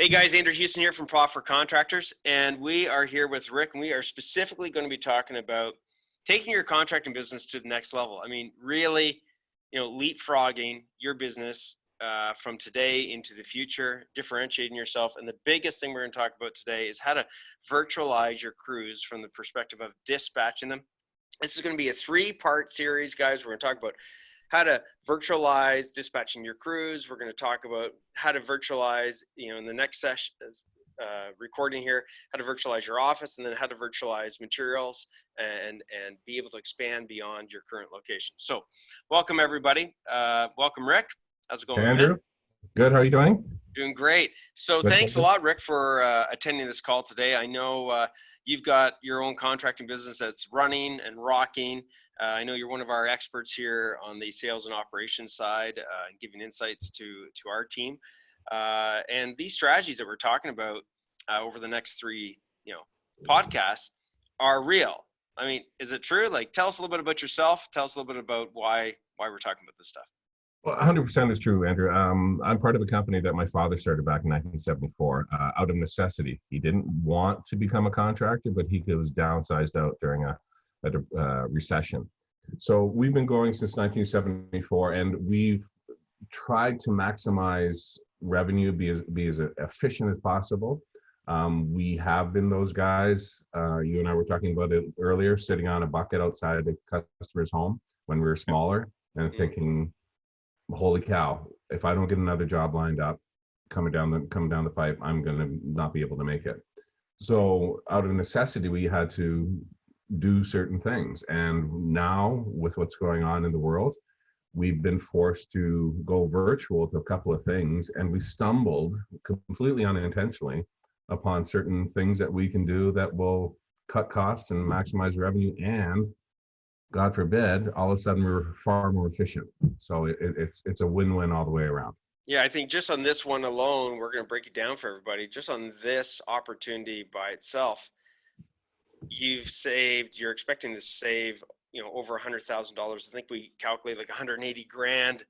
Hey guys, Andrew Houston here from for Contractors, and we are here with Rick, and we are specifically going to be talking about taking your contracting business to the next level. I mean, really, leapfrogging your business from today into the future, differentiating yourself. And the biggest thing we're going to talk about today is how to virtualize your crews from the perspective of dispatching them. This is going to be a 3-part series, guys. We're going to talk about how to virtualize dispatching your crews. We're going to talk about how to virtualize, in the next session, recording here, how to virtualize your office, and then how to virtualize materials and be able to expand beyond your current location. So welcome everybody. Welcome Rick. How's it going, Hey, Andrew? man? Good. How are you doing? Doing great. So thanks a lot, Rick, for attending this call today. I know you've got your own contracting business that's running and rocking. I know you're one of our experts here on the sales and operations side, giving insights to our team. And these strategies that we're talking about over the next 3, podcasts are real. I mean, is it true? Like, tell us a little bit about yourself. Tell us a little bit about why we're talking about this stuff. Well, 100% is true, Andrew. I'm part of a company that my father started back in 1974 out of necessity. He didn't want to become a contractor, but he was downsized out during a recession. So we've been going since 1974, and we've tried to maximize revenue, be as efficient as possible. We have been those guys. You and I were talking about it earlier, sitting on a bucket outside the customer's home when we were smaller and thinking, holy cow, if I don't get another job lined up coming down the pipe, I'm going to not be able to make it. So out of necessity, we had to do certain things. And now with what's going on in the world, we've been forced to go virtual with a couple of things, and we stumbled completely unintentionally upon certain things that we can do that will cut costs and maximize revenue, and God forbid, all of a sudden we're far more efficient. So it's a win-win all the way around. Yeah, I think just on this one alone, we're going to break it down for everybody. Just on this opportunity by itself, you're expecting to save, over $100,000. I think we calculate like 180 grand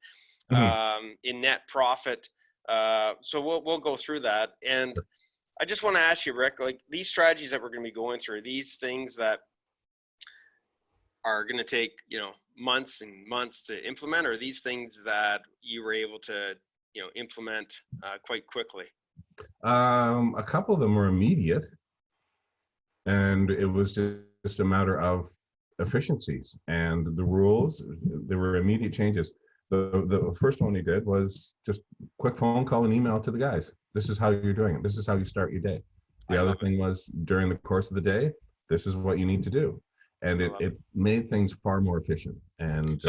in net profit. So we'll go through that. And I just want to ask you, Rick, like these strategies that we're going to be going through, these things that are going to take, months and months to implement, or these things that you were able to, implement quite quickly? A couple of them were immediate, and it was just a matter of efficiencies and the rules. There were immediate changes. The first one we did was just quick phone call and email to the guys. This is how you're doing it. This is how you start your day. The other thing was during the course of the day, this is what you need to do. And it made things far more efficient. And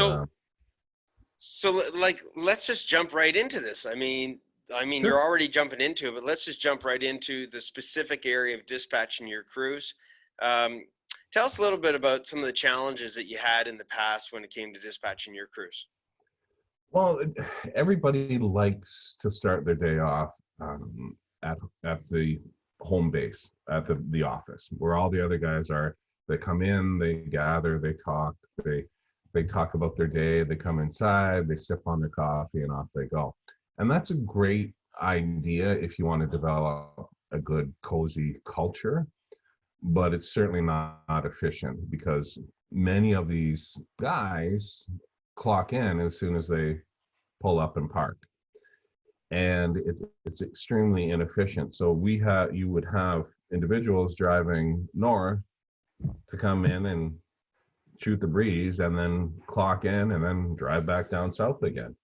so like, let's just jump right into this. I mean, sure. You're already jumping into it, but let's just jump right into the specific area of dispatching your crews. Tell us a little bit about some of the challenges that you had in the past when it came to dispatching your crews. Well, everybody likes to start their day off at the home base, at the office, where all the other guys are. They come in, they gather, they talk, they talk about their day, they come inside, they sip on their coffee, and off they go. And that's a great idea if you want to develop a good, cozy culture, but it's certainly not efficient, because many of these guys clock in as soon as they pull up and park. And it's extremely inefficient. So you would have individuals driving north to come in and shoot the breeze and then clock in and then drive back down south again.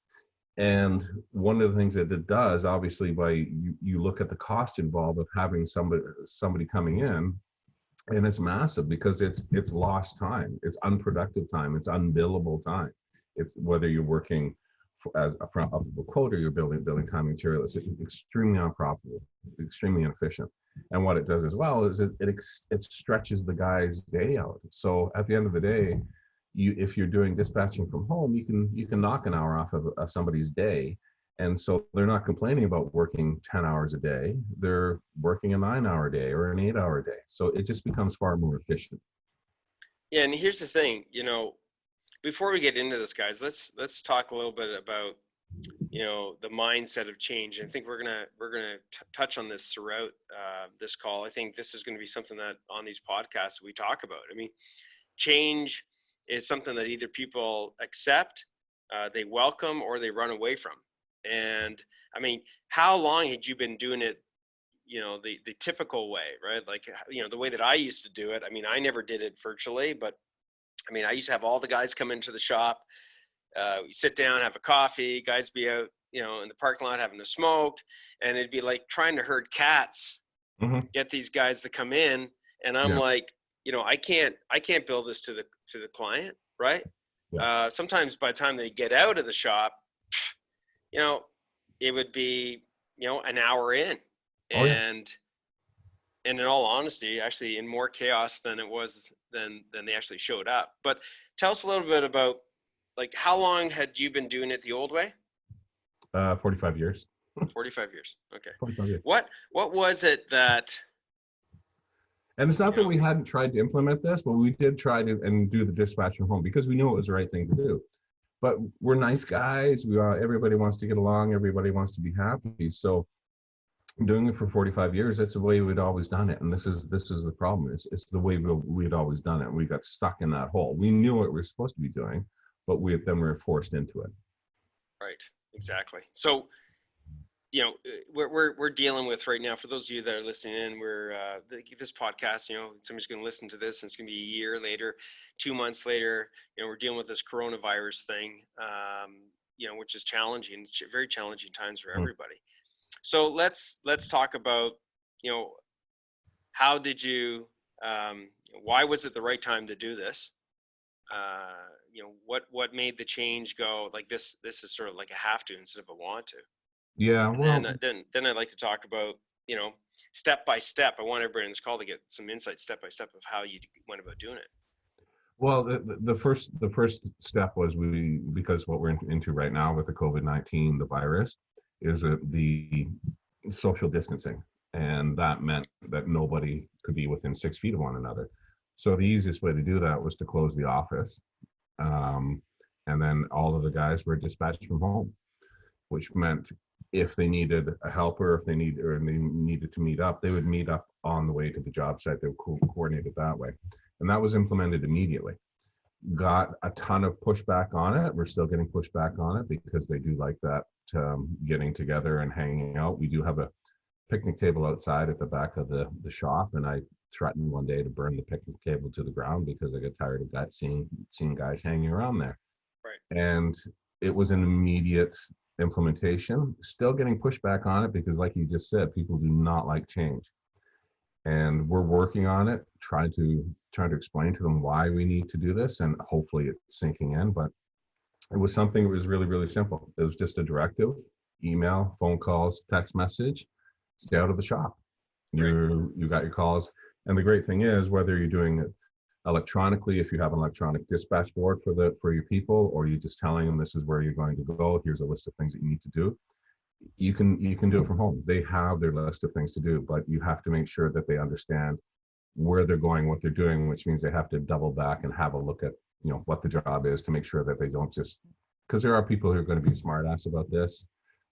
And one of the things that it does, obviously, by you look at the cost involved of having somebody coming in, and it's massive, because it's lost time, it's unproductive time, it's unbillable time. It's whether you're working as a front of a quote or you're building time material, it's extremely unprofitable, extremely inefficient. And what it does as well is it stretches the guy's day out. So at the end of the day, if you're doing dispatching from home, you can knock an hour off of somebody's day. And so they're not complaining about working 10 hours a day. They're working a 9-hour day or an 8-hour day. So it just becomes far more efficient. Yeah, and here's the thing, before we get into this, guys, let's talk a little bit about the mindset of change. And I think we're gonna touch on this throughout this call. I think this is going to be something that on these podcasts we talk about. I mean, change is something that either people accept, they welcome, or they run away from. And I mean, how long had you been doing it, the typical way, right? Like, the way that I used to do it. I mean, I never did it virtually, but I mean, I used to have all the guys come into the shop. We sit down, have a coffee, guys be out, in the parking lot having a smoke, and it'd be like trying to herd cats, Hmm. get these guys to come in. And I'm Yeah. like, I can't build this to the client, right? Yeah. Sometimes by the time they get out of the shop, you know, it would be, an hour in. Oh yeah. And in all honesty, actually in more chaos than it was than they actually showed up. But tell us a little bit about, like, how long had you been doing it the old way? 45 years. 45 years. Okay. 45 years. What was it that, And it's not you that know, we hadn't tried to implement this, but we did try to and do the dispatch from home because we knew it was the right thing to do. But we're nice guys. Everybody wants to get along. Everybody wants to be happy. So doing it for 45 years, that's the way we'd always done it. And this is the problem. It's the way we'd always done it. And we got stuck in that hole. We knew what we were supposed to be doing, but we were forced into it. right, exactly. So, we're dealing with right now, for those of you that are listening in, this podcast, somebody's going to listen to this and it's going to be a year later, 2 months later, we're dealing with this coronavirus thing, which is challenging, very challenging times for everybody. So let's talk about, how did you, why was it the right time to do this? What made the change go like this? This is sort of like a have to instead of a want to. Yeah, well, And then I'd like to talk about, step by step. I want everybody in this call to get some insight step by step of how you went about doing it. well, the first step was because what we're into right now with the COVID-19, the virus, is the social distancing, and that meant that nobody could be within 6 feet of one another. So the easiest way to do that was to close the office, um, and then all of the guys were dispatched from home, which meant if they needed a helper, if they needed to meet up, they would meet up on the way to the job site. They would coordinate it that way, and that was implemented immediately. Got a ton of pushback on it. We're still getting pushback on it because they do like that, getting together and hanging out. We do have a picnic table outside at the back of the shop, and I threatened one day to burn the picnic table to the ground because I got tired of that seeing guys hanging around there. Right. And it was an immediate implementation. Still getting pushback on it because, like you just said, people do not like change. And we're working on it, trying to explain to them why we need to do this, and hopefully it's sinking in. But it was something that was really, really simple. It was just a directive: email, phone calls, text message, stay out of the shop. You got your calls. And the great thing is, whether you're doing it electronically, if you have an electronic dispatch board for your people, or you're just telling them this is where you're going to go, here's a list of things that you need to do, you can do it from home. They have their list of things to do, but you have to make sure that they understand where they're going, what they're doing, which means they have to double back and have a look at what the job is, to make sure that they don't just, because there are people who are going to be smart ass about this,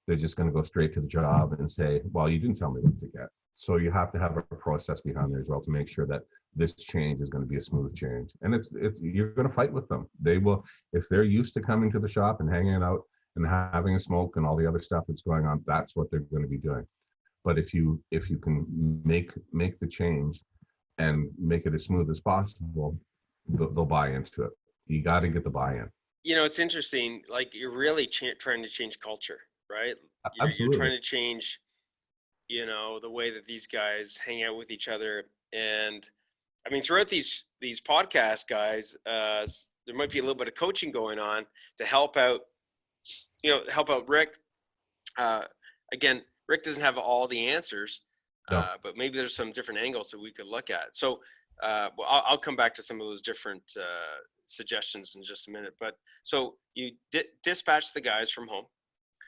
they're just going to go straight to the job and say, well, you didn't tell me what to get. So you have to have a process behind there as well to make sure that this change is going to be a smooth change. And it's you're going to fight with them. They will, if they're used to coming to the shop and hanging out and having a smoke and all the other stuff that's going on, that's what they're going to be doing. But if you can make the change and make it as smooth as possible, they'll buy into it. You got to get the buy-in. It's interesting. Like, you're really trying to change culture, right? You're Absolutely. trying to change, the way that these guys hang out with each other. And I mean, throughout these podcasts, guys, there might be a little bit of coaching going on to help out Rick. Again, Rick doesn't have all the answers, No. but maybe there's some different angles that we could look at. So I'll come back to some of those different suggestions in just a minute. But so you dispatch the guys from home.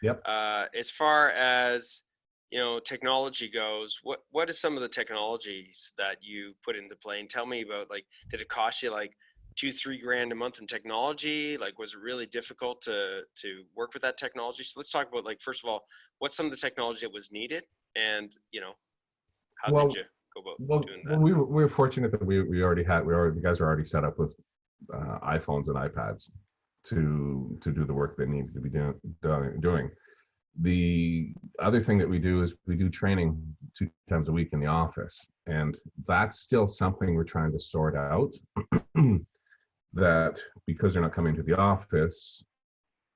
Yep. As far as technology goes, what is some of the technologies that you put into play? And tell me about, like, did it cost you like 2-3 grand a month in technology? Like, was it really difficult to work with that technology? So let's talk about, like, first of all, what's some of the technology that was needed, and how did Well, you go about well, doing that? we were fortunate that the guys are already set up with iPhones and iPads to do the work they need to be doing. The other thing that we do is we do training 2 times a week in the office, and that's still something we're trying to sort out. That because they're not coming to the office,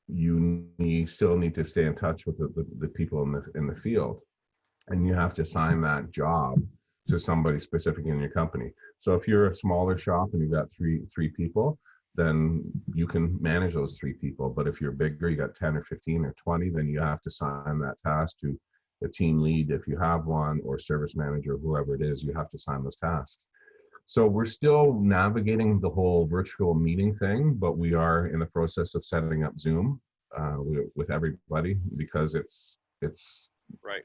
still need to stay in touch with the people in the field, and you have to assign that job to somebody specific in your company. So if you're a smaller shop and you've got three people, then you can manage those 3 people. But if you're bigger, you got 10 or 15 or 20, then you have to assign that task to a team lead if you have one, or service manager, whoever it is. You have to assign those tasks. So we're still navigating the whole virtual meeting thing, but we are in the process of setting up Zoom with everybody, because it's Right.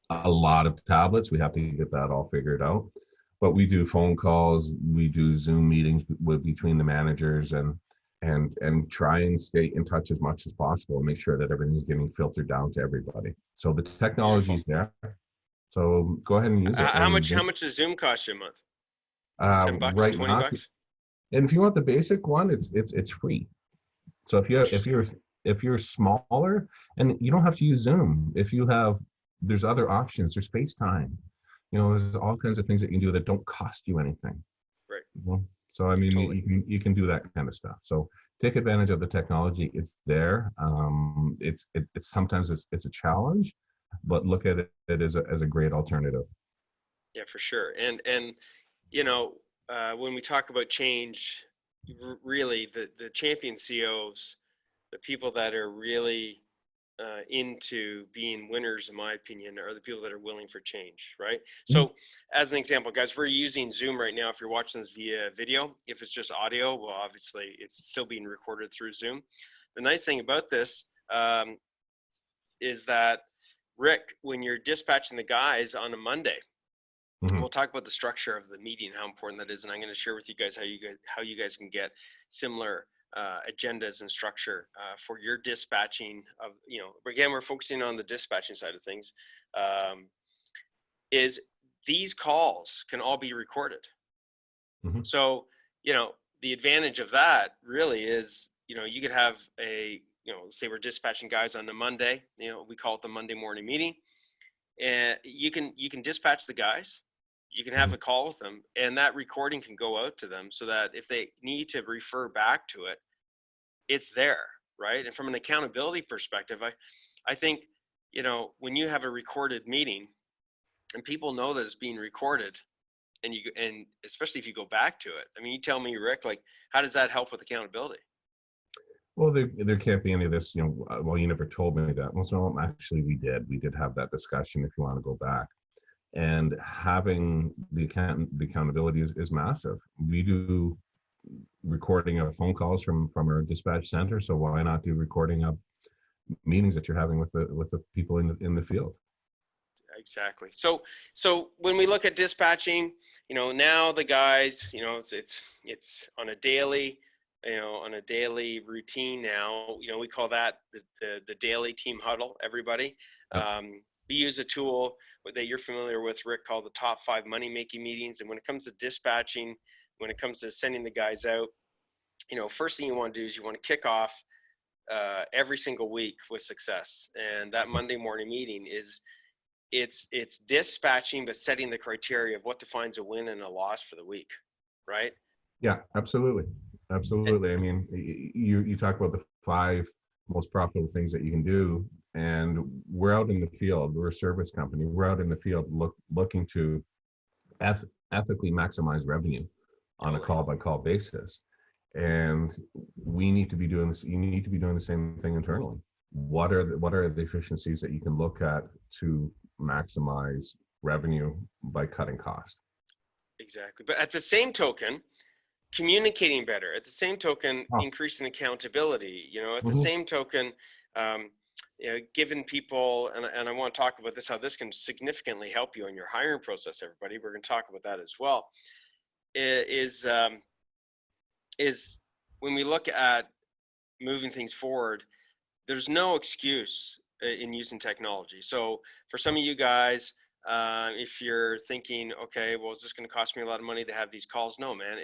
a lot of tablets. We have to get that all figured out. But we do phone calls, we do Zoom meetings between the managers, and try and stay in touch as much as possible and make sure that everything's getting filtered down to everybody. So the technology's Beautiful. there. So go ahead and use it. How And much does Zoom cost you a month? 10 bucks, right 20 now, bucks? and if you want the basic one, it's free. So Interesting. if you're smaller, and you don't have to use Zoom. There's other options. There's FaceTime. There's all kinds of things that you can do that don't cost you anything. Right. So I mean, Totally. you can do that kind of stuff. So take advantage of the technology. It's there. It's sometimes it's a challenge, but look at it as a great alternative. Yeah, for sure. And when we talk about change, really the champion CEOs, the people that are really into being winners, in my opinion, are the people that are willing for change, right? Mhm. So, as an example, guys, we're using Zoom right now. If you're watching this via video, if it's just audio, well, obviously it's still being recorded through Zoom. The nice thing about this is that, Rick, when you're dispatching the guys on a Monday, Mhm. we'll talk about the structure of the meeting, how important that is, and I'm going to share with you guys how you guys can get similar agendas and structure for your dispatching of, again, we're focusing on the dispatching side of things. Is these calls can all be recorded. Mhm. So, the advantage of that really is, you could have say we're dispatching guys on the Monday, we call it the Monday morning meeting, and you can dispatch the guys, you can have Mhm. a call with them, and that recording can go out to them so that if they need to refer back to it, it's there, right? And from an accountability perspective, I think, when you have a recorded meeting and people know that it's being recorded, and especially if you go back to it, I mean, you tell me, Rick, like, how does that help with accountability? Well, there can't be any of this. Well, you never told me that. Well, so actually, we did have that discussion. If you want to go back, and having the accountability is massive. We do recording of phone calls from our dispatch center, so why not do recording of meetings that you're having with the people in the field? Exactly. So when we look at dispatching, now the guys, it's on a daily, routine now. We call that the daily team huddle. Everybody, Yep. we use a tool that you're familiar with, Rick, called the top 5 money making meetings. And when it comes to dispatching, when it comes to sending the guys out, first thing you want to do is you want to kick off every single week with success. And that Monday morning meeting is it's dispatching, but setting the criteria of what defines a win and a loss for the week, right? Yeah, absolutely, absolutely. I mean, you talk about the 5 most profitable things that you can do, and we're out in the field. We're a service company. We're out in the field looking to ethically maximize revenue on a Totally. call by call basis. And we need to be doing this. You need to be doing the same thing internally. What are the efficiencies that you can look at to maximize revenue by cutting cost? Exactly. But at the same token, communicating better. At the same token, Oh, increasing accountability. At the mhm. same token, um, giving people, and I want to talk about this, how this can significantly help you in your hiring process. Everybody, we're going to talk about that as well. Is is when we look at moving things forward, there's no excuse in using technology. So for some of you guys, if you're thinking, okay, well, is this going to cost me a lot of money to have these calls? No, man.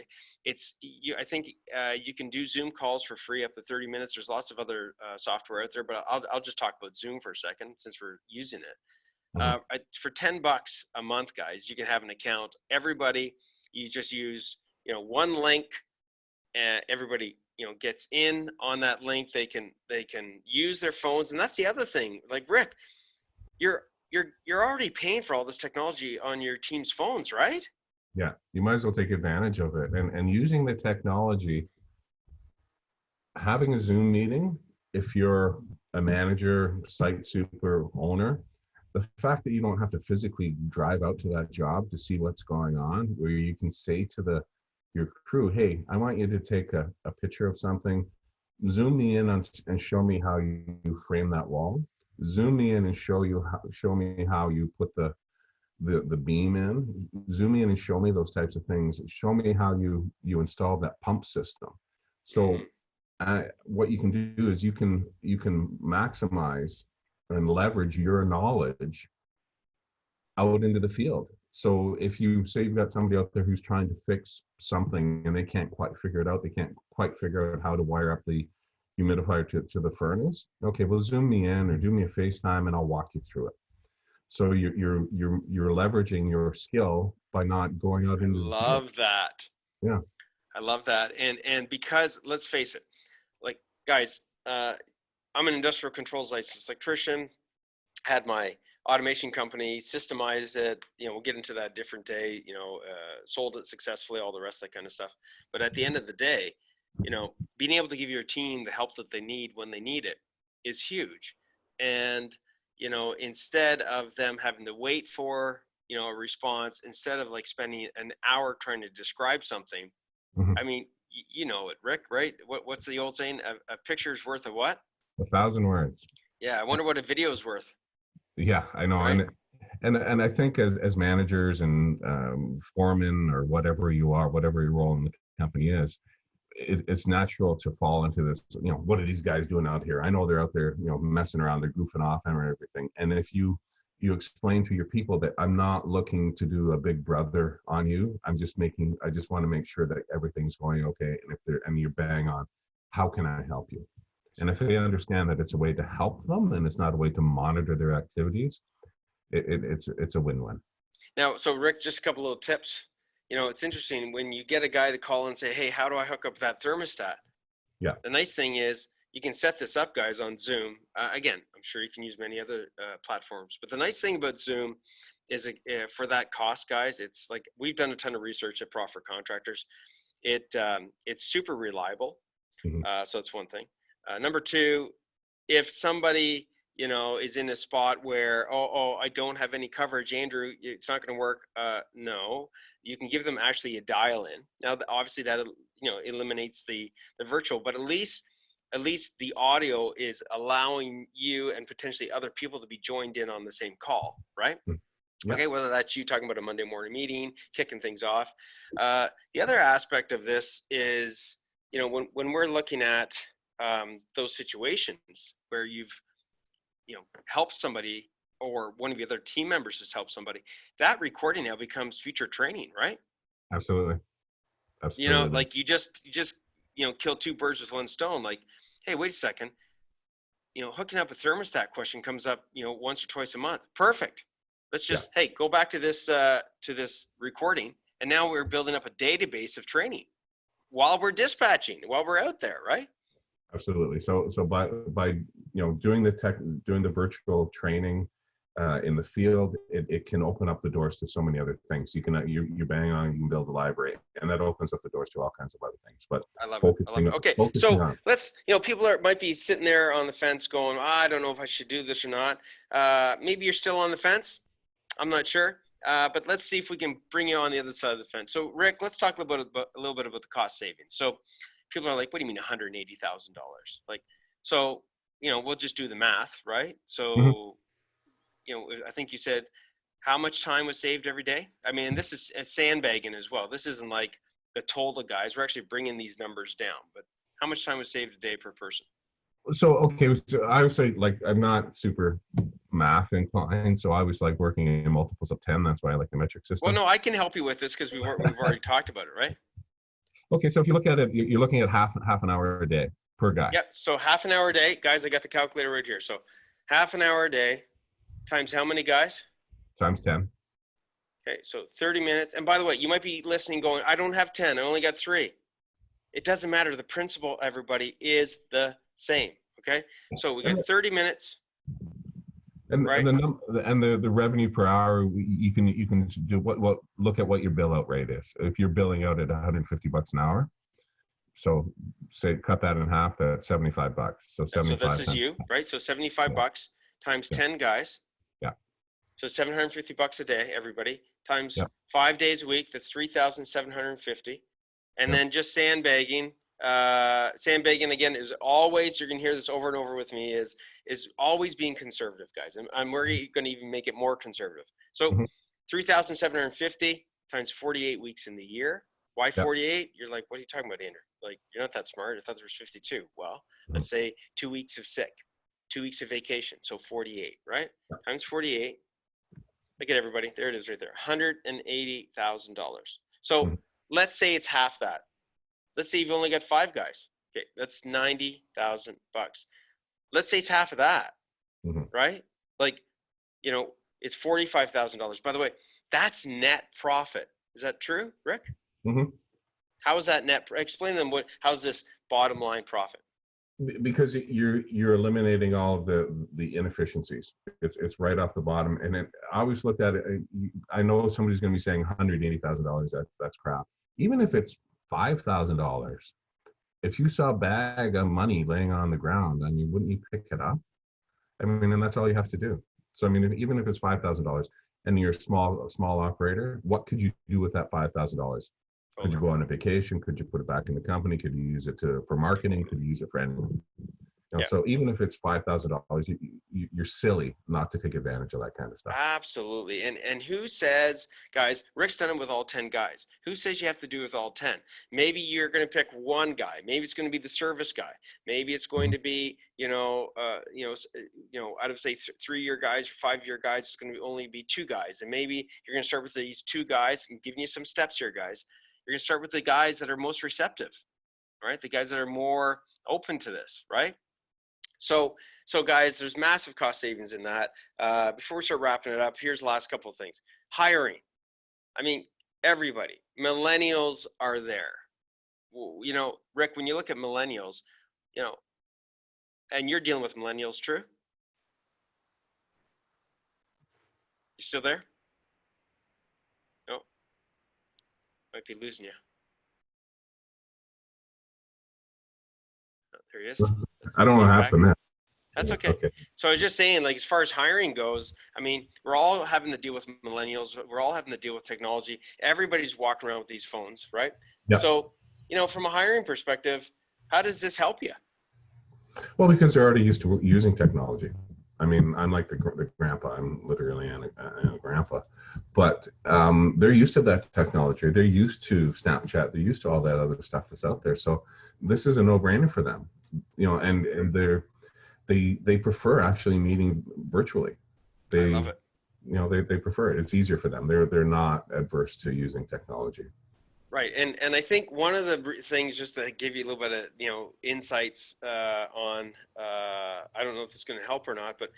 I think you can do Zoom calls for free up to 30 minutes. There's lots of other software out there, but I'll just talk about Zoom for a second since we're using it. For $10 a month, guys, you can have an account. Everybody, you just use, one link, and everybody, gets in on that link. They can use their phones, and that's the other thing. Like, Rick, you're already paying for all this technology on your team's phones, right? Yeah, you might as well take advantage of it. And using the technology, having a Zoom meeting, if you're a manager, site super, owner, the fact that you don't have to physically drive out to that job to see what's going on, where you can say to your crew, hey, I want you to take a picture of something, zoom me in and show me how you frame that wall. Zoom me in and show me how you put the beam in. Zoom me in and show me those types of things. Show me how you install that pump system. So what you can do is you can maximize and leverage your knowledge out into the field. So if you say you've got somebody out there who's trying to fix something and they can't quite figure it out, they can't quite figure out how to wire up the humidifier to the furnace. Okay, well, zoom me in or do me a FaceTime and I'll walk you through it. So you're leveraging your skill by not going out into. Love that. Yeah, I love that. And because, let's face it, like, guys, I'm an industrial controls licensed electrician. Had my automation company, systemized it. We'll get into that different day. Sold it successfully, all the rest of that kind of stuff. But at the end of the day, being able to give your team the help that they need when they need it is huge. And instead of them having to wait for a response, instead of like spending an hour trying to describe something, I mean, you know it, Rick, right? What's the old saying? A picture's worth of what? 1,000 words. Yeah, I wonder what a video is worth. Yeah, I know. Right? And I think as managers and foremen or whatever you are, whatever your role in the company is, it's natural to fall into this, what are these guys doing out here? I know they're out there, messing around, they're goofing off and everything. And if you explain to your people that I'm not looking to do a big brother on you, I just want to make sure that everything's going okay. And you're bang on, how can I help you? And if they understand that it's a way to help them and it's not a way to monitor their activities, it's a win-win. Now, so Rick, just a couple little tips. It's interesting when you get a guy to call and say, hey, how do I hook up that thermostat? Yeah. The nice thing is you can set this up, guys, on Zoom. Again, I'm sure you can use many other platforms. But the nice thing about Zoom is for that cost, guys, it's like we've done a ton of research at Pro for Contractors. It's super reliable. Mm-hmm. So that's one thing. Number two, if somebody, is in a spot where, I don't have any coverage, Andrew, it's not going to work. No, you can give them actually a dial in. Now, obviously that, eliminates the virtual, but at least the audio is allowing you and potentially other people to be joined in on the same call, right? Yeah. Okay, whether that's you talking about a Monday morning meeting, kicking things off. The other aspect of this is, when we're looking at those situations where you've helped somebody or one of the other team members has helped somebody, that recording now becomes future training, right? Absolutely. Like you just kill two birds with one stone. Like, hey, wait a second, hooking up a thermostat question comes up once or twice a month. Perfect. Let's just hey, go back to this recording, and now we're building up a database of training while we're dispatching, while we're out there, right? Absolutely. So by doing the virtual training in the field, it can open up the doors to so many other things. You bang on, you can build a library, and that opens up the doors to all kinds of other things. But I love it. Okay, so let's people might be sitting there on the fence going, I don't know if I should do this or not. Maybe you're still on the fence. I'm not sure. But let's see if we can bring you on the other side of the fence. So Rick, let's talk a little bit about the cost savings. So people are like, what do you mean $180,000? Like, so, we'll just do the math, right? So, I think you said how much time was saved every day? I mean, this is a sandbagging as well. This isn't like the total guys. We're actually bringing these numbers down, but how much time was saved a day per person? So, okay, so I would say, like, I'm not super math inclined, so I was like working in multiples of 10. That's why I like the metric Well, system. no, I can help you with this because we've already talked about it, right? Okay, so if you look at it, you're looking at half an hour a day per guy. Yep. So half an hour a day, guys. I got the calculator right here. So half an hour a day times how many guys? Times 10. Okay, so 30 minutes. And by the way, you might be listening going, I don't have 10, I only got 3. It doesn't matter. The principle, everybody, is the same. Okay, so we got 30 minutes. And, right? and the revenue per hour, you can do what look at what your bill out rate is. If you're billing out at $150 an hour, so say cut that in half, that's $75. So 75. So this is you, right? So 75 bucks times 10 guys. Yeah. So $750 a day, everybody, times 5 5 days a week. That's 3,750. And then just sandbagging. Sandbagging again is always, you're gonna hear this over and over with me, is always being conservative, guys. I'm worried gonna even make it more conservative. So 3,750 times 48 weeks in the year. Why 48? You're like, what are you talking about, Andrew? Like, you're not that smart. I thought there was 52. Well, let's say 2 weeks of sick, 2 weeks of vacation. So 48, right? Times 48. Look at everybody. There it is right there. $180,000. So let's say it's half that. Let's say you've only got 5 guys. Okay, that's $90,000. Let's say it's half of that, right? Like, you know, it's $45,000. By the way, that's net profit. Is that true, Rick? How is that net? Explain to them how's this bottom line profit? Because you're eliminating all of the inefficiencies. It's right off the bottom. And I always looked at it. I know somebody's going to be saying $180,000. That's crap. Even if it's $5,000, if you saw a bag of money laying on the ground, I mean, wouldn't you pick it up? I mean, and that's all you have to do. So I mean, even if it's $5,000 and you're a small operator, what could you do with that $5,000? Could you go on a vacation? Could you put it back in the company? Could you use it for marketing? Could you use it for anything? You know, so even if it's $5,000, you're silly not to take advantage of that kind of stuff. Absolutely. And who says, guys, Rick's done it with all 10 guys. Who says you have to do it with all 10? Maybe you're going to pick one guy. Maybe it's going to be the service guy. Maybe it's going to be, out of say 3-year guys or 5-year guys, it's going to only be 2 guys. And maybe you're going to start with these 2 guys. I'm giving you some steps here, guys. You're going to start with the guys that are most receptive, right? The guys that are more open to this, right? So guys, there's massive cost savings in that. Before we start wrapping it up, here's the last couple of things. Hiring. I mean, everybody, millennials are there. You know, Rick, when you look at millennials, you know, and you're dealing with millennials, true? You still there? No, might be losing you. Oh, there he is. I don't know what happened there. That's okay. So I was just saying, like, as far as hiring goes, I mean, we're all having to deal with millennials. We're all having to deal with technology. Everybody's walking around with these phones, right? Yeah. So, you know, from a hiring perspective, how does this help you? Well, because they're already used to using technology. I mean, I'm like the grandpa. I'm literally a grandpa. But they're used to that technology. They're used to Snapchat. They're used to all that other stuff that's out there. So this is a no-brainer for them. You know, and they prefer actually meeting virtually. I love it. You know, they prefer it. It's easier for them. They're not adverse to using technology. Right, and I think one of the things, just to give you a little bit of, you know, insights on, I don't know if it's going to help or not, but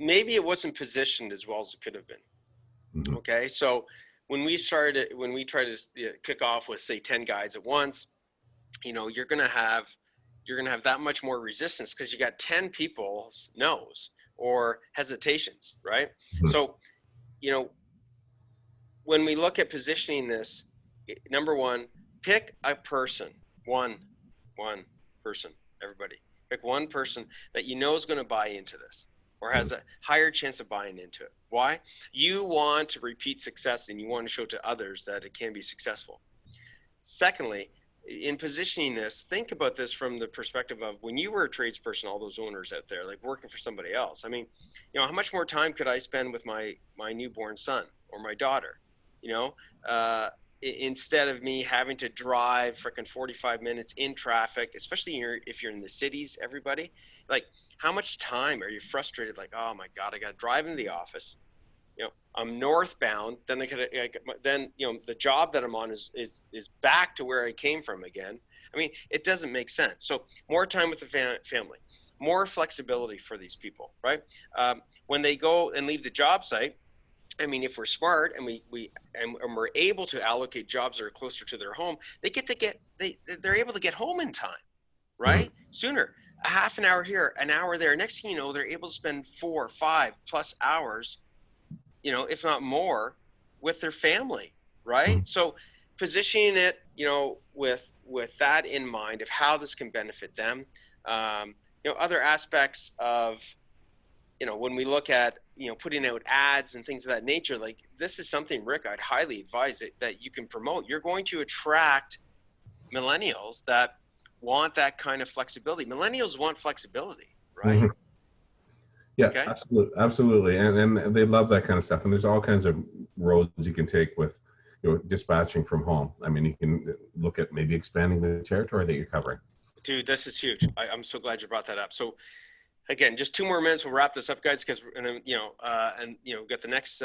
maybe it wasn't positioned as well as it could have been. Okay, so when we try to kick off with, say, 10 guys at once, you know, you're gonna have that much more resistance because you got 10 people's no's or hesitations, right? So, you know, when we look at positioning this, number one, pick a person, one person, everybody. Pick one person that you know is going to buy into this or has a higher chance of buying into it. Why? You want to repeat success and you want to show to others that it can be successful. Secondly, in positioning this, think about this from the perspective of when you were a tradesperson, all those owners out there, like working for somebody else. I mean, you know, how much more time could I spend with my newborn son or my daughter? You know, instead of me having to drive freaking 45 minutes in traffic, especially if you're in the cities, everybody, like, how much time are you frustrated? Like, oh my God, I got to drive into the office. I'm northbound. Then then the job that I'm on is back to where I came from again. I mean, it doesn't make sense. So more time with the family, more flexibility for these people, right? When they go and leave the job site, I mean, if we're smart and we're able to allocate jobs that are closer to their home, they're able to get home in time, right? Sooner. A half an hour here, an hour there. Next thing you know, they're able to spend 4 or 5 plus hours, if not more, with their family, right? So positioning it, with that in mind of how this can benefit them. Other aspects of, when we look at, putting out ads and things of that nature, like, this is something, Rick, I'd highly advise that you can promote. You're going to attract millennials that want that kind of flexibility. Millennials want flexibility, right? Yeah, okay. absolutely. And they love that kind of stuff. And there's all kinds of roads you can take with, dispatching from home. I mean, you can look at maybe expanding the territory that you're covering. Dude, this is huge. I'm so glad you brought that up. So again, just 2 more minutes. We'll wrap this up, guys, because we've got the next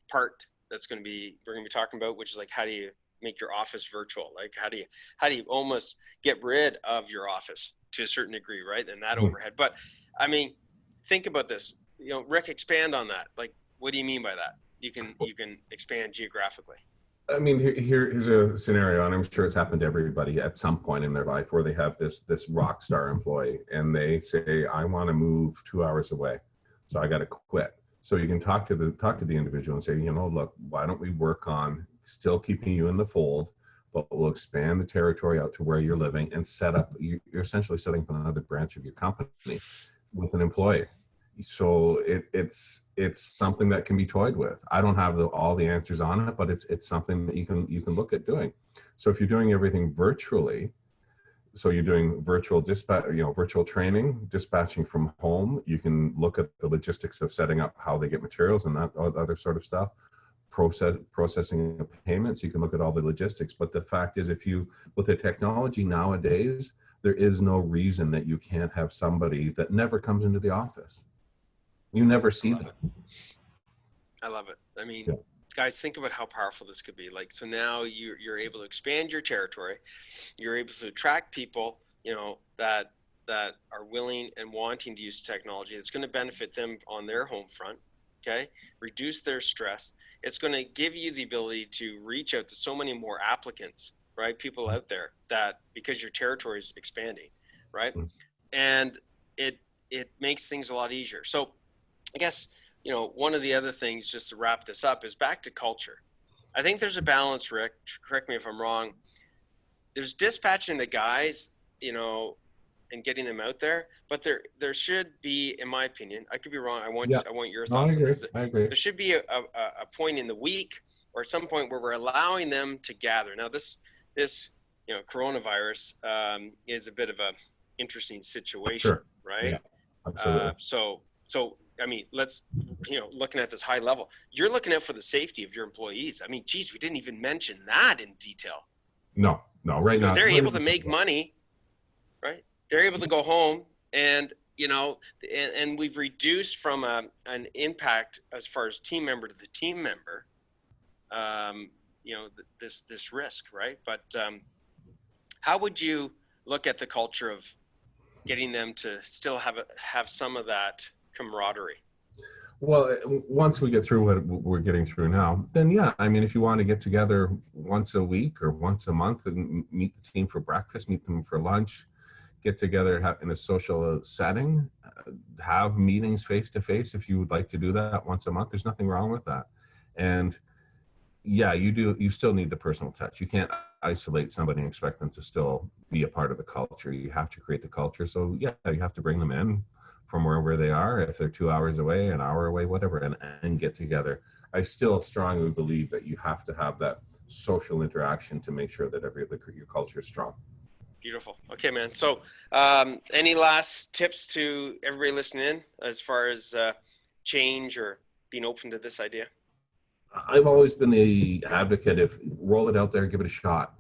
part we're going to be talking about, which is like, how do you make your office virtual? Like, how do you almost get rid of your office to a certain degree, right? And that overhead. But I mean, think about this. Rick, expand on that. Like, what do you mean by that? You can expand geographically. I mean, here's a scenario, and I'm sure it's happened to everybody at some point in their life, where they have this rock star employee, and they say, I want to move 2 hours away, so I got to quit. So you can talk to the individual and say, look, why don't we work on still keeping you in the fold, but we'll expand the territory out to where you're living and you're essentially setting up another branch of your company with an employee. So it's something that can be toyed with. I don't have all the answers on it, but it's something that you can look at doing. So if you're doing everything virtually, so you're doing virtual dispatch, virtual training, dispatching from home, you can look at the logistics of setting up how they get materials and that other sort of stuff. Processing of payments, you can look at all the logistics. But the fact is, with the technology nowadays, there is no reason that you can't have somebody that never comes into the office. You never see them. I love it. I mean, guys, think about how powerful this could be. Like, so now you're able to expand your territory. You're able to attract people, that are willing and wanting to use technology. It's going to benefit them on their home front. Okay. Reduce their stress. It's going to give you the ability to reach out to so many more applicants, right? People out there, that because your territory is expanding, right? And it makes things a lot easier. So I guess, one of the other things, just to wrap this up, is back to culture. I think there's a balance, Rick, correct me if I'm wrong. There's dispatching the guys, and getting them out there, but there should be, in my opinion, I could be wrong. I want your thoughts on this. I agree. There should be a point in the week or at some point where we're allowing them to gather. Now this coronavirus is a bit of a interesting situation, sure. right? Yeah, absolutely. So I mean, let's, looking at this high level, you're looking out for the safety of your employees. I mean, geez, we didn't even mention that in detail. No, right now. They're able to make money, right? They're able to go home and, and we've reduced from an impact as far as team member to the team member, this risk, right? But how would you look at the culture of getting them to still have some of that camaraderie? Well, once we get through what we're getting through now, then yeah, I mean, if you want to get together once a week or once a month and meet the team for breakfast, meet them for lunch, get together in a social setting, have meetings face to face. If you would like to do that once a month, there's nothing wrong with that. And yeah, you still need the personal touch. You can't isolate somebody and expect them to still be a part of the culture. You have to create the culture. So yeah, you have to bring them in from wherever they are, if they're 2 hours away, an hour away, whatever, and get together. I still strongly believe that you have to have that social interaction to make sure that your culture is strong. Beautiful. Okay, man. So any last tips to everybody listening in as far as change or being open to this idea? I've always been the advocate, if roll it out there, give it a shot,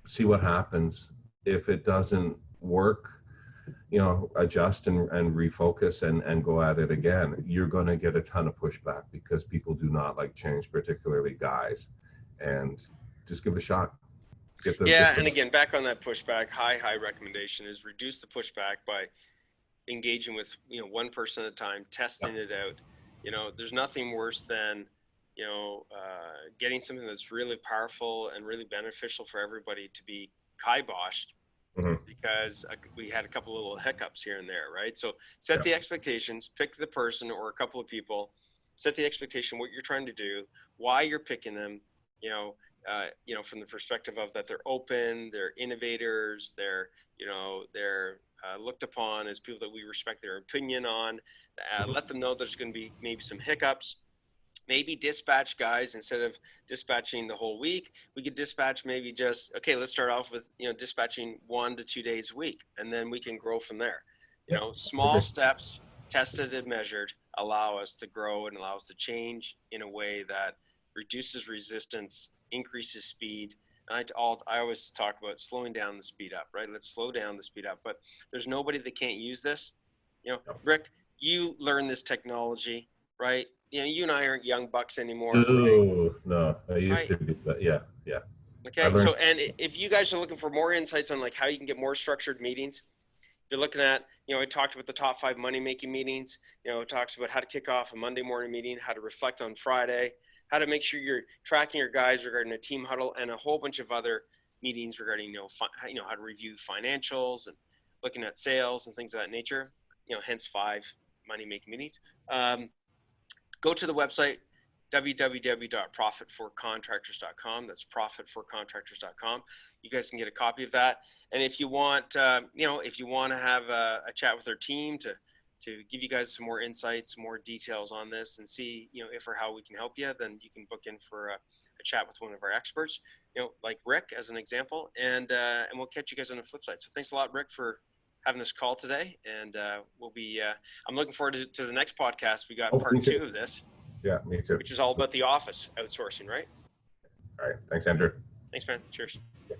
see what happens. If it doesn't work, adjust and refocus and go at it again. You're going to get a ton of pushback because people do not like change, particularly guys. And just give it a shot. Yeah, and again, back on that pushback, high recommendation is reduce the pushback by engaging with one person at a time, testing it out. There's nothing worse than getting something that's really powerful and really beneficial for everybody to be kiboshed because we had a couple of little hiccups here and there, right? So set the expectations, pick the person or a couple of people, set the expectation, what you're trying to do, why you're picking them, from the perspective of that they're open, they're innovators, they're looked upon as people that we respect their opinion on. Let them know there's going to be maybe some hiccups. Maybe dispatch guys instead of dispatching the whole week. We could dispatch maybe just, okay, let's start off with, dispatching 1 to 2 days a week, and then we can grow from there. Small steps, tested and measured, allow us to grow and allow us to change in a way that reduces resistance, increases speed. I always talk about slowing down the speed up, right? Let's slow down the speed up. But there's nobody that can't use this. Rick, you learn this technology, right? You and I aren't young bucks anymore. No, I used to be, but yeah. Okay, so and if you guys are looking for more insights on like how you can get more structured meetings, if you're looking at, I talked about the top 5 money-making meetings. It talks about how to kick off a Monday morning meeting, how to reflect on Friday, how to make sure you're tracking your guys regarding a team huddle, and a whole bunch of other meetings regarding, how to review financials and looking at sales and things of that nature. Hence 5 money-making meetings. Go to the website, www.profitforcontractors.com. That's profitforcontractors.com. You guys can get a copy of that. And if you want, if you want to have a chat with our team to give you guys some more insights, more details on this, and see, if or how we can help you, then you can book in for a chat with one of our experts, like Rick as an example, and we'll catch you guys on the flip side. So thanks a lot, Rick, for having this call today, and we'll be. I'm looking forward to the next podcast. We got part 2 of this. Yeah, me too. Which is all about the office outsourcing, right? All right. Thanks, Andrew. Thanks, man. Cheers. Yeah.